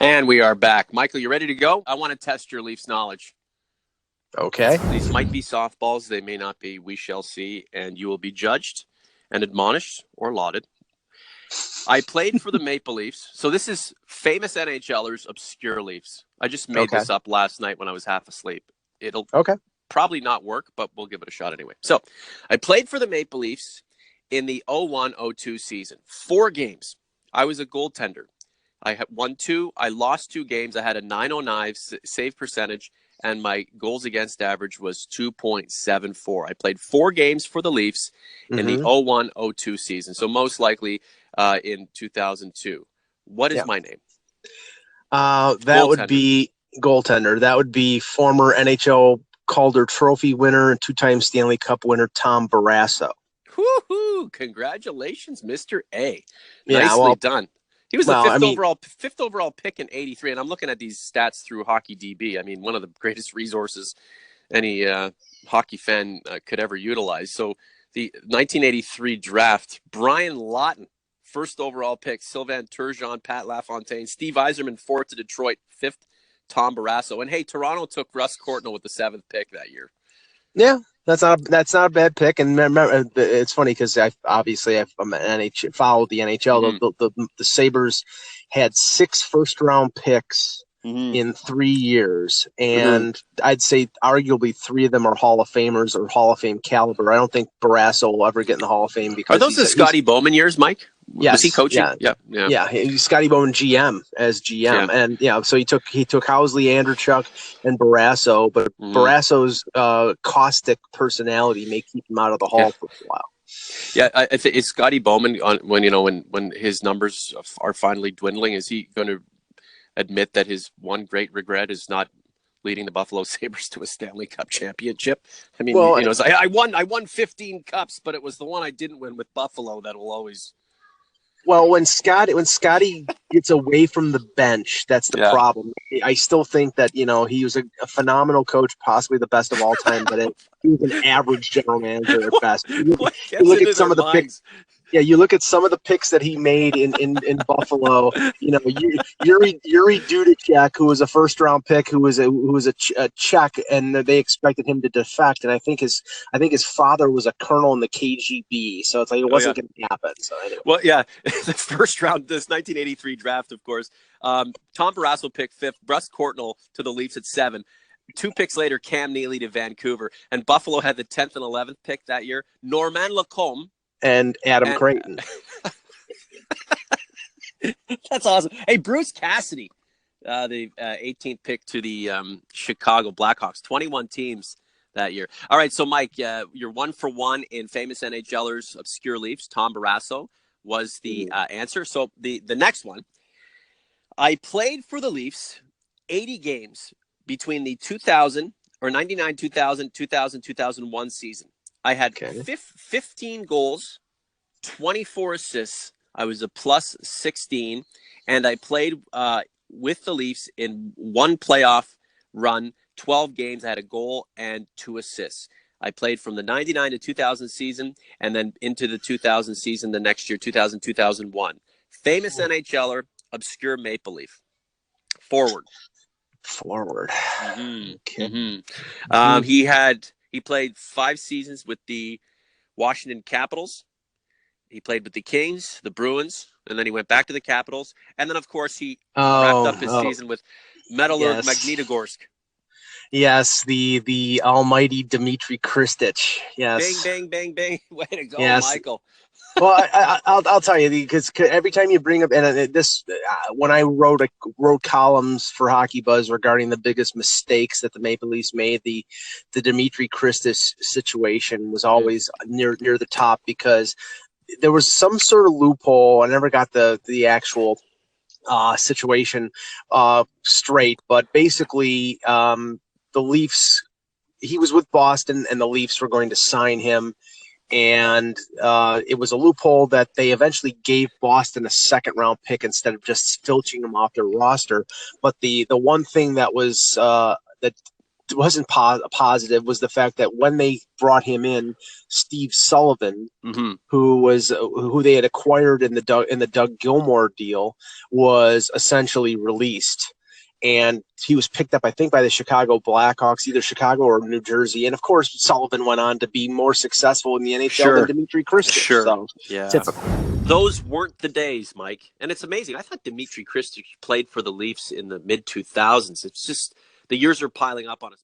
And we are back. Michael, you ready to go? I want to test your Leafs knowledge. Okay. These might be softballs. They may not be. We shall see. And you will be judged and admonished or lauded. I played for the Maple Leafs. So this is famous NHL'ers, obscure Leafs. I just made this up last night when I was half asleep. It'll probably not work, but we'll give it a shot anyway. So I played for the Maple Leafs in the 01-02 season. 4 games. I was a goaltender. I had won 2. I lost 2 games. I had a .909 save percentage, and my goals against average was 2.74. I played 4 games for the Leafs in the 01-02 season, so most likely in 2002. What is my name? That would be goaltender. That would be former NHL Calder Trophy winner and 2-time Stanley Cup winner Tom Barrasso. Woohoo! Congratulations, Mr. A. Nicely done. He was the fifth overall pick in '83, and I'm looking at these stats through Hockey DB. I mean, one of the greatest resources any hockey fan could ever utilize. So the 1983 draft, Brian Lawton, first overall pick, Sylvain Turgeon, Pat LaFontaine, Steve Yzerman, 4th to Detroit, 5th, Tom Barrasso. And hey, Toronto took Russ Courtnall with the 7th pick that year. Yeah. That's not a bad pick, and remember, it's funny because followed the NHL. The Sabres had 6 first-round picks in 3 years, and I'd say arguably 3 of them are Hall of Famers or Hall of Fame caliber. I don't think Barrasso will ever get in the Hall of Fame because are those the Scotty Bowman years, Mike? Yes, was he coaching? Yeah. Scotty Bowman GM, and so he took Housley, Andrechuk, and Barrasso, but Barrasso's caustic personality may keep him out of the Hall for a while. Yeah, I think it's Scotty Bowman when his numbers are finally dwindling. Is he going to admit that his one great regret is not leading the Buffalo Sabres to a Stanley Cup championship? I mean, it's like, I won 15 cups, but it was the one I didn't win with Buffalo that will always. Well, when Scotty gets away from the bench, that's the problem. I still think that he was a phenomenal coach, possibly the best of all time, but he was an average general manager at best. You look at some of the picks. Yeah, you look at some of the picks that he made in Buffalo. Yuri Dudicek, who was a first-round pick, who was a Czech, and they expected him to defect. And I think his father was a colonel in the KGB, so it's like it wasn't going to happen. So anyway. Well, yeah, the first round, this 1983 draft, of course. Tom Barrasso picked 5th, Russ Courtnall to the Leafs at 7. 2 picks later, Cam Neely to Vancouver, and Buffalo had the 10th and 11th pick that year. Normand Lacombe. And Adam Creighton. That's awesome. Hey, Bruce Cassidy, the 18th pick to the Chicago Blackhawks. 21 teams that year. All right, so Mike, you're 1 for 1 in famous NHL'ers, obscure Leafs. Tom Barrasso was the answer. So the next one, I played for the Leafs 80 games between the 2000 or 99, 2000, 2001 season. I had 15 goals, 24 assists. I was a plus 16, and I played with the Leafs in 1 playoff run, 12 games. I had a goal and 2 assists. I played from the 99 to 2000 season, and then into the 2000 season the next year, 2000, 2001. Famous NHL'er, obscure Maple Leaf. Forward. He played 5 seasons with the Washington Capitals. He played with the Kings, the Bruins, and then he went back to the Capitals. And then, of course, he wrapped up his season with Metallurg Magnitogorsk. Yes, the almighty Dmitry Kristich. Yes. Bang, bang, bang, bang. Way to go, Michael. Well, I'll tell you, because every time you bring up, and when I wrote columns for Hockey Buzz regarding the biggest mistakes that the Maple Leafs made, the Dmitry Kristich situation was always near the top, because there was some sort of loophole. I never got the actual situation straight, but basically the Leafs, he was with Boston, and the Leafs were going to sign him. And it was a loophole that they eventually gave Boston a 2nd-round pick instead of just filching him off their roster. But the one thing that was that positive was the fact that when they brought him in, Steve Sullivan, Mm-hmm. who they had acquired in the Doug Gilmour deal, was essentially released. And he was picked up, I think, by the Chicago Blackhawks, either Chicago or New Jersey. And of course, Sullivan went on to be more successful in the NHL than Dmitry Kristich. Sure. So, yeah. typical. Those weren't the days, Mike. And it's amazing. I thought Dmitry Kristich played for the Leafs in the mid 2000s. It's just the years are piling up on us.